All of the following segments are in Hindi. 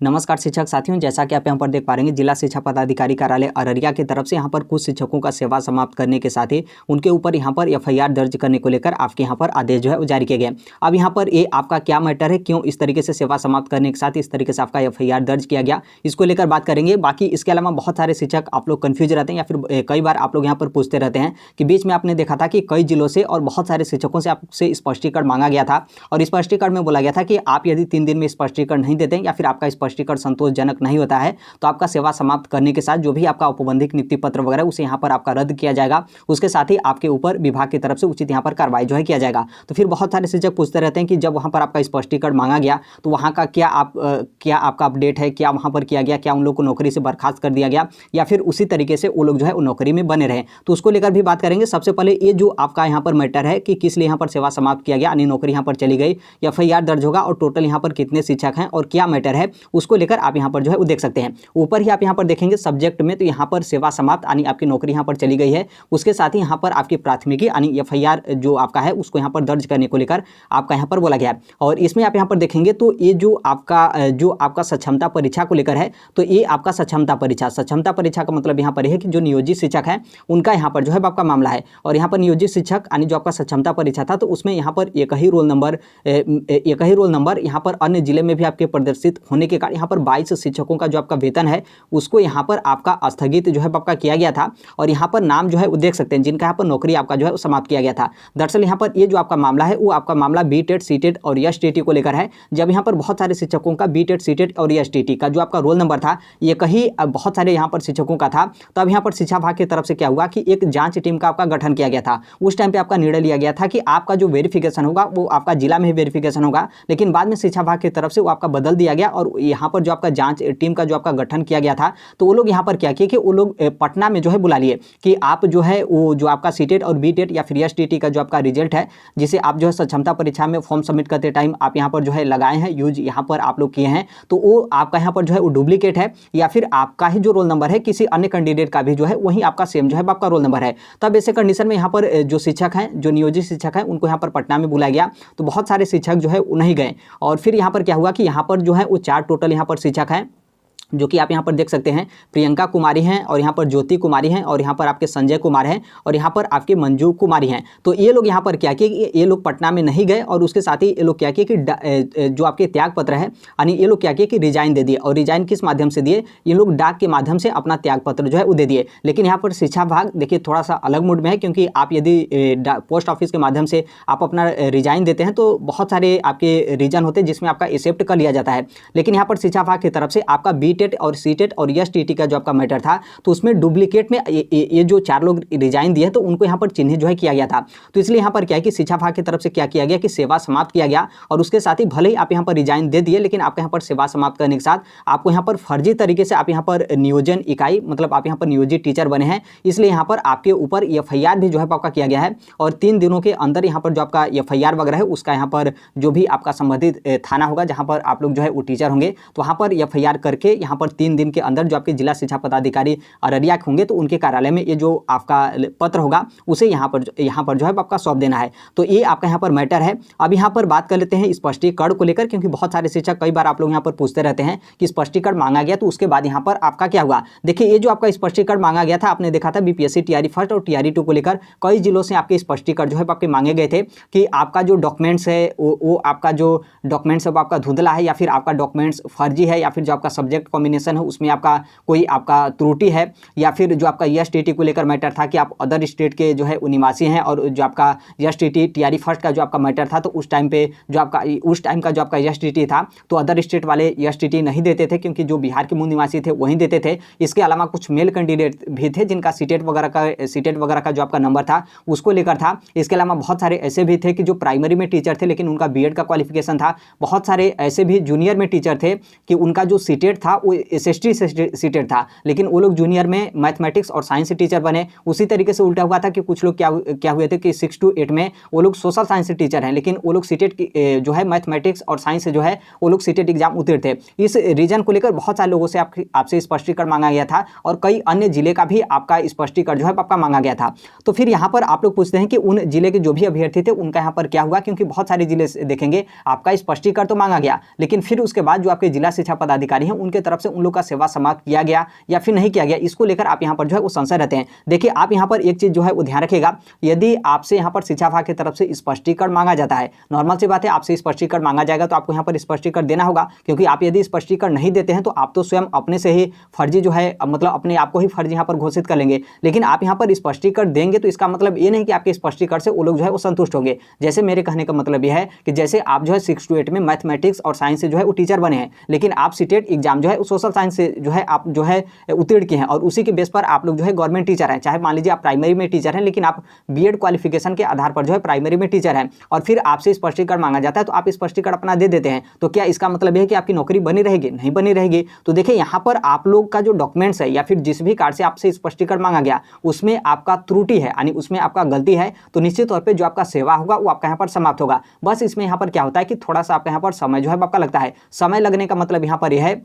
नमस्कार शिक्षक साथियों, जैसा कि आप यहाँ पर देख पा रहे हैं, जिला शिक्षा पदाधिकारी कार्यालय अररिया की तरफ से यहाँ पर कुछ शिक्षकों का सेवा समाप्त करने के साथ ही उनके ऊपर यहाँ पर एफआईआर दर्ज करने को लेकर आपके यहाँ पर आदेश जो है वो जारी किया गया। अब यहाँ पर ये आपका क्या मैटर है, क्यों इस तरीके से सेवा समाप्त करने के साथ इस तरीके से आपका एफआईआर दर्ज किया गया, इसको लेकर बात करेंगे। बाकी इसके अलावा बहुत सारे शिक्षक आप लोग कन्फ्यूज रहते हैं या फिर कई बार आप लोग यहाँ पर पूछते रहते हैं कि बीच में आपने देखा था कि कई जिलों से और बहुत सारे शिक्षकों से आपसे स्पष्टीकरण मांगा गया था और स्पष्टीकरण में बोला गया था कि आप यदि 3 दिन में स्पष्टीकरण नहीं देते या फिर आपका स्पष्टीकरण संतोषजनक नहीं होता है तो आपका सेवा समाप्त करने के साथ जो भी आपका औपबंधिक नियुक्ति पत्र वगैरह उसे यहाँ पर आपका रद्द किया जाएगा। उसके साथ ही आपके ऊपर विभाग की तरफ से उचित यहाँ पर कार्रवाई जो है किया जाएगा। तो फिर बहुत सारे शिक्षक पूछते रहते हैं कि जब वहाँ पर आपका स्पष्टीकरण मांगा गया तो वहाँ का क्या आपका अपडेट है, क्या वहाँ पर किया गया, क्या उन लोग को नौकरी से बर्खास्त कर दिया गया या फिर उसी तरीके से वो लोग जो है नौकरी में बने रहे, तो उसको लेकर भी बात करेंगे। सबसे पहले ये जो आपका यहाँ पर मैटर है कि किस लिए यहाँ पर सेवा समाप्त किया गया, यानी नौकरी यहाँ पर चली गई, एफआईआर दर्ज होगा और टोटल यहाँ पर कितने शिक्षक हैं और क्या मैटर है, उसको लेकर आप यहाँ पर जो है वो देख सकते हैं। ऊपर ही आप यहाँ पर देखेंगे सब्जेक्ट में, तो यहाँ पर सेवा समाप्त यानी आपकी नौकरी यहाँ पर चली गई है, उसके साथ ही यहाँ पर आपकी प्राथमिकी यानी एफआईआर जो आपका है उसको यहाँ पर दर्ज करने को लेकर आपका यहाँ पर बोला गया है। और इसमें आप यहाँ पर देखेंगे तो ये जो आपका सक्षमता परीक्षा को लेकर है, तो ये आपका सक्षमता परीक्षा का मतलब यहाँ पर है कि जो नियोजित शिक्षक है उनका यहाँ पर जो है आपका मामला है। और यहाँ पर नियोजित शिक्षक यानी जो आपका सक्षमता परीक्षा था तो उसमें यहाँ पर एक ही रोल नंबर यहाँ पर अन्य जिले में भी आपके प्रदर्शित होने के कारण यहाँ पर 22 शिक्षकों का जो आपका वेतन है उसको यहाँ पर आपका स्थगित जो है आपका किया गया था। और यहाँ पर नाम जो है वो देख सकते हैं जिनका यहाँ पर नौकरी आपका जो है वो समाप्त किया गया था। दरअसल यहाँ पर ये जो आपका मामला है वो आपका मामला बीटेट सीटेट और एसटीटी को लेकर है। जब यहाँ पर बहुत सारे शिक्षकों का बीटेट सीटेट और एसटीटी का जो आपका रोल नंबर था ये कहीं बहुत सारे यहाँ पर शिक्षकों का था, तो अब यहाँ पर शिक्षा विभाग की तरफ से क्या हुआ कि एक जांच टीम का आपका गठन किया गया था। उस टाइम पे आपका निर्णय लिया गया था कि आपका जो वेरिफिकेशन होगा वो आपका जिला में ही वेरिफिकेशन होगा, लेकिन बाद में शिक्षा विभाग की तरफ से वो आपका बदल दिया गया और यहाँ पर जो आपका जांच टीम का जो आपका गठन किया गया था तो वो लोग यहाँ पर क्या किए कि वो लोग पटना में जो है बुला लिए कि आप जो है वो जो आपका सीटेट और बीटेट या फिर एसटीटी का जो आपका रिजल्ट है जिसे आप जो है सक्षमता परीक्षा में फॉर्म सबमिट करते टाइम आप यहाँ पर जो है लगाए हैं, यूज यहाँ पर आप लोग किए हैं, तो वो आपका यहाँ पर जो है वो डुप्लीकेट है या फिर आपका ही जो रोल नंबर है किसी अन्य कैंडिडेट का भी जो है वही आपका सेम जो है आपका रोल नंबर है। तब ऐसे कंडीशन में यहाँ पर जो शिक्षक हैं, जो नियोजित शिक्षक हैं, उनको यहाँ पर पटना में बुलाया गया, तो बहुत सारे शिक्षक जो है नहीं गए। और फिर यहाँ पर क्या हुआ कि यहाँ पर जो है वो 4 टोटल यहाँ पर शिक्षक हैं जो कि आप यहाँ पर देख सकते हैं। प्रियंका कुमारी हैं और यहाँ पर ज्योति कुमारी हैं और यहाँ पर आपके संजय कुमार हैं और यहाँ पर आपके मंजू कुमारी हैं। तो ये लोग यहाँ पर क्या किए कि ये लोग पटना में नहीं गए और उसके साथ ही ये लोग क्या किए कि जो आपके त्याग पत्र है यानी ये लोग क्या किए कि रिजाइन दे दिए। और रिजाइन किस माध्यम से दिए, ये लोग डाक के माध्यम से अपना त्याग पत्र जो है वो दे दिए। लेकिन यहाँ पर शिक्षा विभाग देखिए थोड़ा सा अलग मूड में है, क्योंकि आप यदि पोस्ट ऑफिस के माध्यम से आप अपना रिजाइन देते हैं तो बहुत सारे आपके रीजन होते हैं जिसमें आपका एक्सेप्ट कर लिया जाता है। लेकिन यहाँ पर शिक्षा विभाग की तरफ से आपका बीटेट और सीटेट और एसटीटी का जो आपका मैटर था तो उसमें डुप्लीकेट में ये जो 4 लोग रिजाइन दिए तो उनको यहाँ पर चिन्हित जो है किया गया था। तो इसलिए यहाँ पर क्या है कि शिक्षा विभाग की तरफ से क्या किया गया कि सेवा समाप्त किया गया और उसके साथ ही भले ही आप यहाँ पर रिजाइन दे दिए लेकिन आपका यहाँ पर सेवा समाप्त करने के साथ आपको यहाँ पर फर्जी तरीके से आप यहाँ पर नियोजन इकाई मतलब आप यहाँ पर नियोजित टीचर बने हैं, इसलिए यहाँ पर आपके ऊपर एफआईआर भी जो है आपका किया गया है। और 3 दिनों के अंदर यहाँ पर जो आपका एफआईआर वगैरह है उसका यहाँ पर जो भी आपका संबंधित थाना होगा जहाँ पर आप लोग जो है वो टीचर होंगे तो वहाँ पर एफआईआर करके यहाँ पर 3 दिन के अंदर जो आपके जिला शिक्षा पदाधिकारी अररिया के होंगे तो उनके कार्यालय में ये जो आपका पत्र होगा उसे यहाँ पर जो है आपका सौंप देना है। तो ये आपका यहाँ पर मैटर है। अब यहाँ पर बात कर लेते हैं स्पष्टीकरण को लेकर, क्योंकि बहुत सारे शिक्षक कई बार आप लोग यहाँ पर पूछते रहते हैं कि स्पष्टीकरण मांगा गया तो उसके बाद यहाँ पर आपका क्या हुआ। देखिए ये जो आपका स्पष्टीकरण मांगा गया था, आपने देखा था बीपीएससी टीआरई फर्स्ट और टीआरई 2 को लेकर कई जिलों से आपके स्पष्टीकरण जो है आपके मांगे गए थे कि आपका जो डॉक्यूमेंट्स है वो आपका जो डॉक्यूमेंट्स है वो आपका धुंधला है या फिर आपका डॉक्यूमेंट्स फर्जी है या फिर जो आपका सब्जेक्ट कॉम्बिनेशन है उसमें आपका कोई आपका त्रुटि है या फिर जो आपका एसटीटी को लेकर मैटर था कि आप अदर स्टेट के जो है निवासी हैं और जो आपका एसटीटी टीआरई फर्स्ट का जो आपका मैटर था तो उस टाइम पे जो आपका उस टाइम का जो आपका एसटीटी था तो अदर स्टेट वाले एसटीटी नहीं देते थे क्योंकि जो बिहार के मूल निवासी थे वहीं देते थे। इसके अलावा कुछ मेल कैंडिडेट भी थे जिनका सीटेट वगैरह का जो आपका नंबर था उसको लेकर था। इसके अलावा बहुत सारे ऐसे भी थे कि जो प्राइमरी में टीचर थे लेकिन उनका बीएड का क्वालिफिकेशन था। बहुत सारे ऐसे भी जूनियर में टीचर थे कि उनका जो सीटेट था वो SST सीटेड था, लेकिन वो लोग जूनियर में मैथमेटिक्स और साइंस टीचर बने। उसी तरीके से उल्टा हुआ था कि कुछ लोग क्या हुए थे कि 6 to 8 में वो लोग सोशल साइंस टीचर हैं, लेकिन वो लोग सीटेड जो है मैथमेटिक्स और साइंस से जो है वो लोग सीटेड एग्जाम उतरे थे। इस रीजन को लेकर बहुत सारे लोगों से आपसे स्पष्टीकरण मांगा गया था और कई अन्य जिले का भी आपका स्पष्टीकरण जो है आपका मांगा गया था। तो फिर यहाँ पर आप लोग पूछते हैं कि उन जिले के जो भी अभ्यर्थी थे उनका यहाँ पर क्या हुआ, क्योंकि बहुत सारे जिले देखेंगे आपका स्पष्टीकरण तो मांगा गया, लेकिन फिर उसके बाद जो आपके जिला शिक्षा पदाधिकारी हैं उनके तरफ से उन लोग का सेवा समाप्त किया गया या फिर नहीं किया गया, इसको लेकर आप यहाँ पर जो है वो संशय रहते हैं। देखिए आप यहाँ पर एक चीज जो है वो ध्यान रखिएगा, यदि आपसे यहाँ पर शिक्षा विभाग की तरफ से स्पष्टीकरण मांगा जाता है, नॉर्मल सी बात है, आपसे स्पष्टीकरण मांगा जाएगा तो आपको यहाँ पर स्पष्टीकरण देना होगा, क्योंकि आप यदि स्पष्टीकरण नहीं देते हैं तो आप तो स्वयं अपने से ही फर्जी जो है मतलब अपने आप को ही फर्जी यहाँ पर घोषित कर लेंगे। लेकिन आप यहाँ पर स्पष्टीकरण देंगे तो इसका मतलब ये नहीं कि आपके स्पष्टीकरण से वो लोग जो है वो संतुष्ट होंगे। जैसे मेरे कहने का मतलब यह है कि जैसे आप जो है 6 to 8 में मैथमेटिक्स और साइंस से जो है वो टीचर बने हैं, लेकिन आप सीटेड एग्जाम जो है सोशल साइंस से जो है आप जो है उत्तीर्ण किए हैं और उसी के बेस पर आप लोग जो है गवर्नमेंट टीचर हैं। चाहे मान लीजिए आप प्राइमरी में टीचर हैं, लेकिन आप B.Ed क्वालिफिकेशन के आधार पर जो है प्राइमरी में टीचर हैं और फिर आपसे स्पष्टीकरण मांगा जाता है तो आप स्पष्टीकरण अपना दे देते हैं, तो क्या इसका मतलब यह है कि आपकी नौकरी बनी रहेगी? नहीं बनी रहेगी। तो देखिए यहाँ पर आप लोग का जो डॉक्यूमेंट्स है या फिर जिस भी कार्ड से आपसे स्पष्टीकरण मांगा गया उसमें आपका त्रुटि है, यानी उसमें आपका गलती है, तो निश्चित तौर पे जो आपका सेवा होगा वो आपका यहाँ पर समाप्त होगा। बस इसमें यहाँ पर क्या होता है कि थोड़ा सा आपका यहाँ पर समय जो है आपका लगता है। समय लगने का मतलब यहाँ पर यह है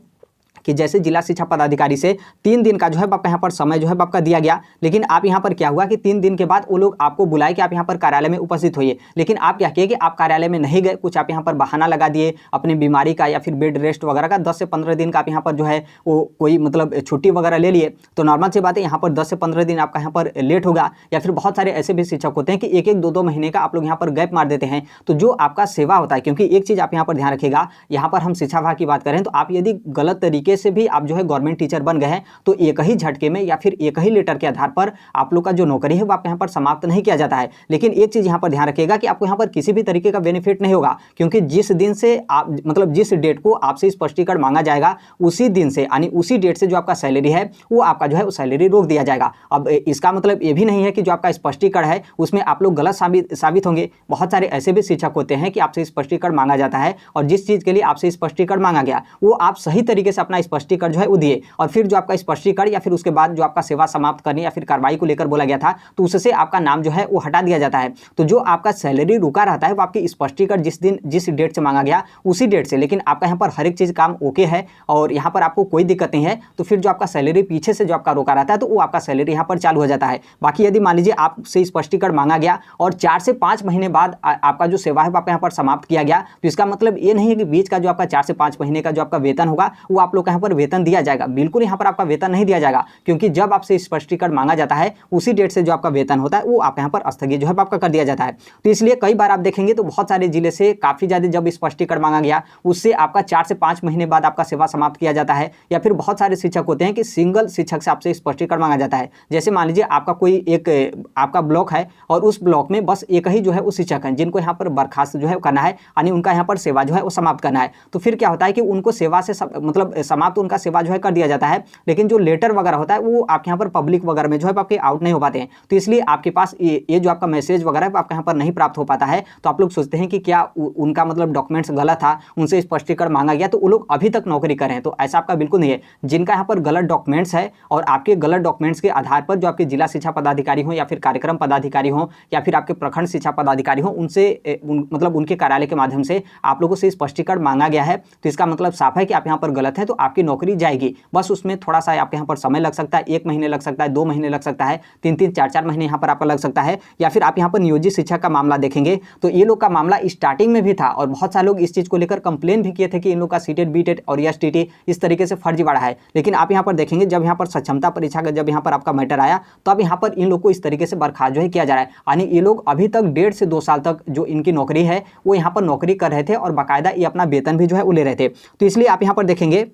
कि जैसे जिला शिक्षा पदाधिकारी से 3 दिन का जो है आपका यहाँ पर समय जो है आपका दिया गया, लेकिन आप यहाँ पर क्या हुआ कि 3 दिन के बाद वो लोग आपको बुलाए कि आप यहाँ पर कार्यालय में उपस्थित होइए, लेकिन आप क्या किए कि आप कार्यालय में नहीं गए, कुछ आप यहाँ पर बहाना लगा दिए अपनी बीमारी का या फिर बेड रेस्ट वगैरह का। 10 से 15 दिन का आप यहाँ पर जो है वो कोई मतलब छुट्टी वगैरह ले लिए, तो नॉर्मल सी बात है यहाँ पर 10 से 15 दिन आपका यहाँ पर लेट होगा। या फिर बहुत सारे ऐसे भी शिक्षक होते हैं कि 1-1, 2-2 महीने का आप लोग यहाँ पर गैप मार देते हैं। तो जो आपका सेवा होता है, क्योंकि एक चीज़ आप यहाँ पर ध्यान रखिएगा, यहाँ पर हम शिक्षा विभाग की बात करें तो आप यदि गलत तरीके से भी आप जो है गवर्नमेंट टीचर बन गए हैं तो एक ही झटके में या फिर एक ही लेटर के आधार पर आप लोग का जो नौकरी है वो आप यहाँ पर समाप्त नहीं किया जाता है। लेकिन एक चीज यहाँ पर ध्यान रखिएगा कि आपको यहाँ पर किसी भी तरीके का बेनिफिट नहीं होगा, क्योंकि जिस दिन से आप मतलब जिस डेट को आपसे स्पष्टीकरण मांगा जाएगा उसी दिन से यानी उसी डेट से जो आपका सैलरी है वो आपका जो है वो सैलरी रोक दिया जाएगा। अब इसका मतलब ये भी नहीं है कि जो आपका स्पष्टीकरण है उसमें आप लोग गलत साबित होंगे। बहुत सारे ऐसे भी शिक्षक होते हैं कि आपसे स्पष्टीकरण मांगा जाता है और जिस चीज के लिए आपसे स्पष्टीकरण मांगा गया वो आप सही तरीके से अपना स्पष्टीकरण जो है दिए और फिर जो आपका स्पष्टीकरण या फिर उसके बाद जो आपका सेवा समाप्त करने या फिर कार्रवाई को लेकर बोला गया था तो उससे आपका नाम जो है वो हटा दिया जाता है। तो जो आपका सैलरी रुका रहता है वो आपकी स्पष्टीकरण जिस डेट से मांगा गया उसी डेट से, लेकिन आपका यहाँ पर हर एक चीज काम ओके है और यहाँ पर आपको कोई दिक्कत नहीं है, तो फिर जो आपका सैलरी पीछे से जो आपका रोका रहता है तो वो आपका सैलरी यहाँ पर चालू हो जाता है। बाकी यदि मान लीजिए आपसे स्पष्टीकरण मांगा गया और 4 से 5 महीने बाद आपका जो सेवा है वो आपका यहाँ पर समाप्त किया गया, तो इसका मतलब ये नहीं है कि बीच का जो आपका 4 से 5 महीने का जो आपका वेतन होगा वो आप लोग का यहाँ पर वेतन दिया जाएगा। बिल्कुल यहाँ पर आपका वेतन नहीं दिया जाएगा, क्योंकि जब आपसे स्पष्टीकरण मांगा जाता है उसी डेट से जो आपका वेतन होता है वो आप यहाँ पर स्थगित जो है आपका कर दिया जाता है। तो इसलिए कई बार आप देखेंगे तो बहुत सारे जिले से काफी ज्यादा जब स्पष्टीकरण मांगा गया उससे आपका 4 से 5 महीने बाद आपका सेवा समाप्त किया जाता है। या फिर बहुत सारे शिक्षक होते हैं कि सिंगल शिक्षक से आपसे स्पष्टीकरण मांगा जाता है। जैसे मान लीजिए आपका कोई एक आपका ब्लॉक है और उस ब्लॉक में बस एक ही जो है वो शिक्षक हैं जिनको यहाँ पर बर्खास्त जो है करना है, यानी उनका यहाँ पर सेवा जो है वो समाप्त करना है। तो फिर क्या होता है कि उनको सेवा से मतलब समाप्त उनका सेवा जो है कर दिया जाता है, लेकिन जो लेटर वगैरह होता है वो आपके यहाँ पर पब्लिक वगैरह में जो है आपके आउट नहीं हो पाते हैं। तो इसलिए आपके पास ये जो आपका मैसेज वगैरह है आपके यहाँ पर नहीं प्राप्त हो पाता है। तो आप लोग सोचते हैं कि क्या उनका मतलब डॉक्यूमेंट्स गलत था, उनसे स्पष्टीकरण मांगा गया तो वो लोग अभी तक नौकरी कर रहे हैं। तो ऐसा आपका बिल्कुल नहीं है। जिनका यहाँ पर गलत डॉक्यूमेंट्स है और आपके गलत डॉक्यूमेंट्स के आधार पर जो आपके जिला शिक्षा पदाधिकारी हो या फिर कार्यक्रम पदाधिकारी हो या फिर आपके प्रखंड शिक्षा पदाधिकारी हो उनसे मतलब उनके कार्यालय के माध्यम से आप लोगों से स्पष्टीकरण मांगा गया है, तो इसका मतलब साफ है कि आप यहाँ पर गलत है, तो आपकी नौकरी जाएगी। बस उसमें थोड़ा सा आपके यहाँ पर समय लग सकता है, 1 महीने लग सकता है, 2 महीने लग सकता है, 3-3, 4-4 महीने यहाँ पर आपका लग सकता है। या फिर आप यहाँ पर नियोजित शिक्षक का मामला देखेंगे तो ये लोग का मामला स्टार्टिंग में भी था और बहुत सारे लोग इस चीज को लेकर कंप्लेन भी किए थे कि इन लोग का सीटेट बीटेट और एसटीटी इस तरीके से फर्जीवाड़ा है। लेकिन आप यहाँ पर देखेंगे जब यहाँ पर सक्षमता परीक्षा का जब यहाँ पर आपका मैटर आया तो अब यहाँ पर इन लोग को इस तरीके से बर्खास्त जो है किया जा रहा है, यानी ये लोग अभी तक 1.5 से 2 साल तक जो इनकी नौकरी है वो यहाँ पर नौकरी कर रहे थे और बाकायदा ये अपना वेतन भी जो है वो ले रहे थे। तो इसलिए आप यहाँ पर देखेंगे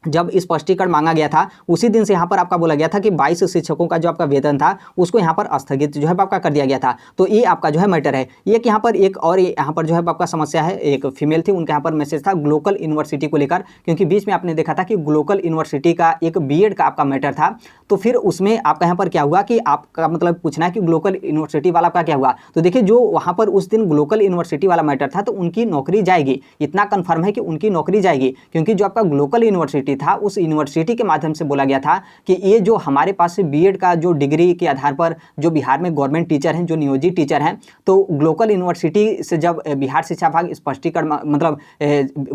जब स्पष्टीकरण मांगा गया था उसी दिन से यहाँ पर आपका बोला गया था कि 22 शिक्षकों का जो आपका वेतन था उसको यहाँ पर स्थगित जो है आपका कर दिया गया था। तो ये आपका जो है मैटर है। एक यहाँ पर एक और यहाँ पर जो है आपका समस्या है, एक फीमेल थी, उनका यहाँ पर मैसेज था ग्लोकल यूनिवर्सिटी को लेकर, क्योंकि बीच में आपने देखा था कि ग्लोकल यूनिवर्सिटी का एक B.Ed का आपका मैटर था। तो फिर उसमें आपका यहाँ पर क्या हुआ कि आपका मतलब पूछना है कि ग्लोकल यूनिवर्सिटी वाला का क्या हुआ। तो देखिए जो वहाँ पर उस दिन ग्लोकल यूनिवर्सिटी वाला मैटर था तो उनकी नौकरी जाएगी, इतना कन्फर्म है कि उनकी नौकरी जाएगी, क्योंकि जो आपका ग्लोकल यूनिवर्सिटी यूनिवर्सिटी था उस यूनिवर्सिटी के माध्यम से बोला गया था कि ये जो हमारे पास बीएड का जो डिग्री के आधार पर जो बिहार में गवर्नमेंट टीचर हैं, जो नियोजित टीचर हैं, तो लोकल यूनिवर्सिटी से जब बिहार शिक्षा विभाग स्पष्टीकरण मतलब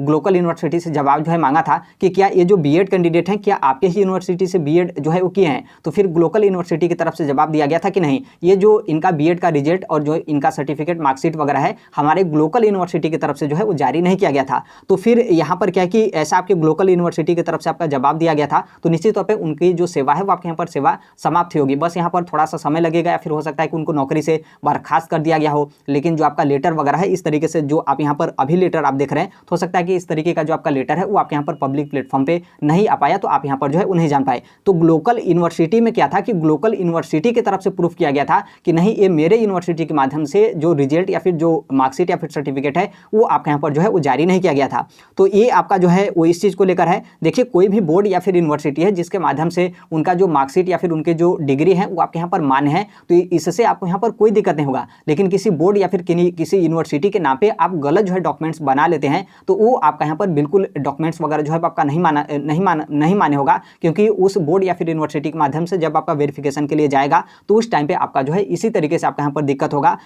लोकल यूनिवर्सिटी से जवाब जो है मांगा था कि क्या ये जो बीएड कैंडिडेट हैं क्या आपके ही यूनिवर्सिटी से बीएड जो है वो किए हैं, तो फिर लोकल यूनिवर्सिटी की तरफ से जवाब दिया गया था कि नहीं, ये जो इनका बीएड का रिजल्ट और जो इनका सर्टिफिकेट मार्कशीट वगैरह है हमारे लोकल यूनिवर्सिटी की तरफ से जो है वो जारी नहीं किया गया था। तो फिर यहाँ पर क्या है कि ऐसा आपके लोकल यूनिवर्सिटी की तरफ से आपका जवाब दिया गया था, तो निश्चित तौर पर उनकी जो सेवा है वो आपके यहाँ पर सेवा समाप्त होगी। बस यहाँ पर थोड़ा सा समय लगेगा या फिर हो सकता है कि उनको नौकरी से बर्खास्त कर दिया गया हो, लेकिन जो आपका लेटर वगैरह है इस तरीके से जो आप यहाँ पर अभी लेटर आप देख रहे हैं, तो हो सकता है कि इस तरीके का जो आपका लेटर है वो आपके यहाँ पर पब्लिक प्लेटफॉर्म पे नहीं आ पाया, तो आप यहाँ पर जो है उन्हें जान पाए। तो लोकल यूनिवर्सिटी में क्या था कि लोकल यूनिवर्सिटी की तरफ से प्रूफ किया गया था कि नहीं, ये मेरे यूनिवर्सिटी के माध्यम से जो रिजल्ट या फिर जो मार्कशीट या फिर सर्टिफिकेट है वो आपके यहाँ पर जो है वो जारी नहीं किया गया था। तो ये आपका जो है वो इस चीज़ को लेकर है। देखिए, कोई भी बोर्ड या फिर यूनिवर्सिटी है जिसके माध्यम से उनका जो मार्कशीट या फिर उनके जो डिग्री है वो आपके यहाँ पर मान्य है, तो इससे आपको यहाँ पर कोई दिक्कत नहीं होगा। लेकिन किसी बोर्ड या फिर किसी यूनिवर्सिटी के नाम पे आप गलत जो है डॉक्यूमेंट्स बना लेते हैं, तो वो आपका यहाँ पर बिल्कुल डॉक्यूमेंट्स वगैरह जो है आपका नहीं मान्य होगा, क्योंकि उस बोर्ड या फिर यूनिवर्सिटी के माध्यम से जब आपका वेरिफिकेशन के लिए जाएगा तो उस टाइम पे आपका जो है इसी तरीके से आपका यहाँ पर दिक्कत होगा।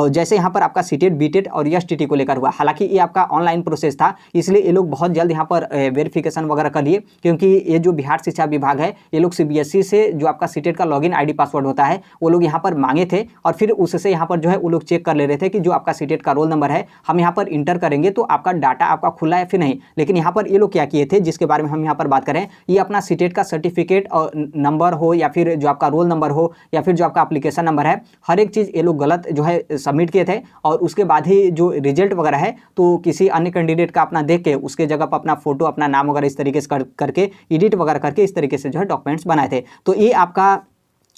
जैसे यहाँ पर आपका सीटेट, बीटेट और एसटीटी को लेकर हुआ, हालांकि ये आपका ऑनलाइन प्रोसेस था, इसलिए ये लोग बहुत जल्द यहाँ पर वेरिफिकेशन वगैरह कर लिए, क्योंकि ये जो बिहार शिक्षा विभाग है ये लोग सीबीएसई से जो आपका सीटेट का लॉगिन आईडी पासवर्ड होता है वो लोग यहाँ पर मांगे थे, और फिर उससे यहाँ पर जो है वो लोग चेक कर ले रहे थे कि जो आपका सीटेट का रोल नंबर है हम यहाँ पर इंटर करेंगे तो आपका डाटा आपका खुला है फिर नहीं। लेकिन यहाँ पर ये लोग क्या किए थे, जिसके बारे में हम यहाँ पर बात करें, ये अपना सीटेट का सर्टिफिकेट और नंबर हो या फिर जो आपका रोल नंबर हो या फिर जो आपका एप्लीकेशन नंबर है, हर एक चीज़ ये लोग गलत जो है सबमिट किए थे, और उसके बाद ही जो रिजल्ट वगैरह है तो किसी अन्य कैंडिडेट का अपना देख के उसके जगह पर अपना फोटो, अपना नाम वगैरह इस तरीके से करके एडिट वगैरह करके इस तरीके से जो है डॉक्यूमेंट्स बनाए थे। तो ये आपका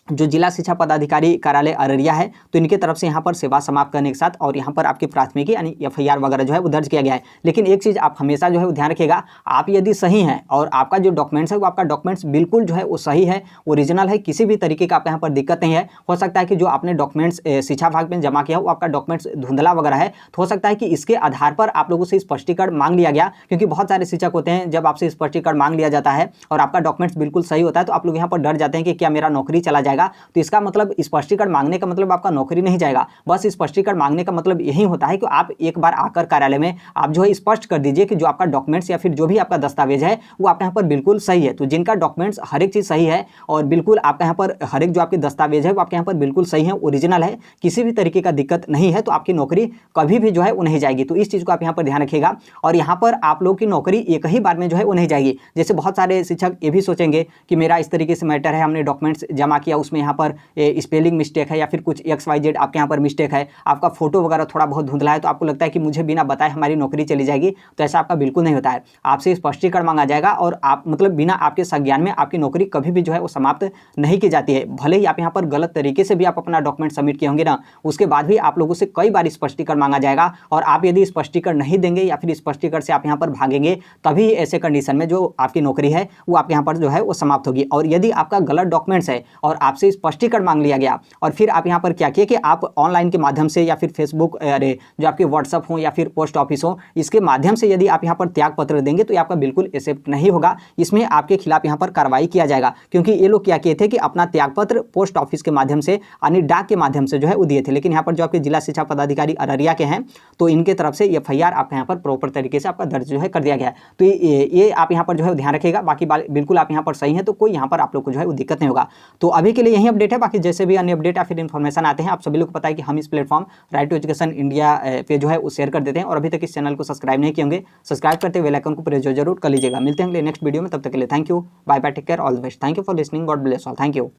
जो जिला शिक्षा पदाधिकारी कार्यालय अररिया है, तो इनके तरफ से यहाँ पर सेवा समाप्त करने के साथ और यहाँ पर आपकी प्राथमिकी यानी एफआईआर वगैरह जो है वो दर्ज किया गया है। लेकिन एक चीज़ आप हमेशा जो है वो ध्यान रखिएगा, आप यदि सही हैं और आपका जो डॉक्यूमेंट्स है वो आपका डॉक्यूमेंट्स बिल्कुल जो है वो सही है, ओरिजिनल है, किसी भी तरीके का आपका यहाँ पर दिक्कत नहीं है। हो सकता है कि जो आपने डॉक्यूमेंट्स शिक्षा विभाग में जमा किया वो आपका डॉक्यूमेंट्स धुंधला वगैरह है, तो हो सकता है कि इसके आधार पर आप लोगों से स्पष्टीकरण मांग लिया गया, क्योंकि बहुत सारे शिक्षक होते हैं जब आपसे स्पष्टीकरण मांग लिया जाता है और आपका डॉक्यूमेंट्स बिल्कुल सही होता है तो आप लोग यहाँ पर डर जाते हैं कि क्या मेरा नौकरी चला जाएगा। तो इसका मतलब स्पष्टीकरण मांगने का मतलब आपका नौकरी नहीं जाएगा, बस स्पष्टीकरण मांगने का मतलब यही होता है कि आप एक बार आकर कार्यालय में आप जो है स्पष्ट कर दीजिए कि जो आपका डॉक्यूमेंट्स या फिर जो भी आपका दस्तावेज है वो आपके यहाँ पर बिल्कुल सही है। तो जिनका डॉक्यूमेंट्स हर एक चीज़ सही है और बिल्कुल आपका यहाँ पर हर एक जो आपके दस्तावेज है वो आपके यहाँ पर बिल्कुल सही है, ओरिजिनल है, किसी भी तरीके का दिक्कत नहीं है, तो आपकी नौकरी कभी भी जो है वो नहीं जाएगी। तो इस चीज़ को आप यहाँ पर ध्यान रखिएगा। और यहाँ पर आप लोग की नौकरी एक ही बार में जो है वो नहीं जाएगी। जैसे बहुत सारे शिक्षक ये भी सोचेंगे कि मेरा इस तरीके से मैटर है, हमने डॉक्यूमेंट्स जमा किया, उसमें यहाँ पर स्पेलिंग मिस्टेक है या फिर कुछ XYZ आपके यहाँ पर मिस्टेक है, आपका फोटो वगैरह थोड़ा बहुत धुंधला है, तो आपको लगता है कि मुझे बिना बताए हमारी नौकरी चली जाएगी। तो ऐसा आपका बिल्कुल नहीं होता है, आपसे स्पष्टीकरण मांगा जाएगा और आप मतलब बिना आपके संज्ञान में आपकी नौकरी कभी भी जो है वो समाप्त नहीं की जाती है। भले ही आप यहाँ पर गलत तरीके से भी आप अपना डॉक्यूमेंट सबमिट किए होंगे ना, उसके बाद भी आप लोगों से कई बार स्पष्टीकरण मांगा जाएगा, और आप यदि स्पष्टीकरण नहीं देंगे या फिर स्पष्टीकरण से आप यहाँ पर भागेंगे, तभी ऐसे कंडीशन में जो आपकी नौकरी है वो आपके यहाँ पर जो है वो समाप्त होगी। और यदि आपका गलत डॉक्यूमेंट्स है और आपसे स्पष्टीकरण मांग लिया गया और फिर आप यहाँ पर क्या किए कि आप ऑनलाइन के माध्यम से या फिर फेसबुक जो आपके व्हाट्सअप हो या फिर पोस्ट ऑफिस हो, इसके माध्यम से यदि आप यहाँ पर त्याग पत्र देंगे तो ये आपका बिल्कुल एक्सेप्ट नहीं होगा, इसमें आपके खिलाफ यहाँ पर कार्रवाई किया जाएगा। क्योंकि ये लोग क्या किए थे कि अपना त्याग पत्र पोस्ट ऑफिस के माध्यम से यानी डाक के माध्यम से जो है वो दिए थे, लेकिन यहाँ पर जो आपके जिला शिक्षा पदाधिकारी अररिया के हैं तो इनके तरफ से एफआईआर आपके यहाँ पर प्रॉपर तरीके से आपका दर्ज जो है कर दिया गया है। तो ये आप यहाँ पर जो है ध्यान रखिएगा। बाकी बिल्कुल आप यहाँ पर सही है, तो कोई यहाँ पर आप लोग को जो है वो दिक्कत नहीं होगा। तो अभी के लिए यही अपडेट है, बाकी जैसे भी अन्य अपडेट या फिर इन्फॉर्मेशन आते हैं आप सभी लोग को पता है कि हम इस platform Right to Education India पे जो है वो शेयर कर देते हैं। और अभी तक इस चैनल को सब्सक्राइब नहीं किए होंगे, सब्सक्राइब करते हुए बेल आइकन को प्रेस जरूर कर लीजिएगा। मिलते हैं अगले नेक्स्ट वीडियो में, तब तक के लिए thank you, bye bye, take care, all the best, thank you for listening, God bless all, thank you.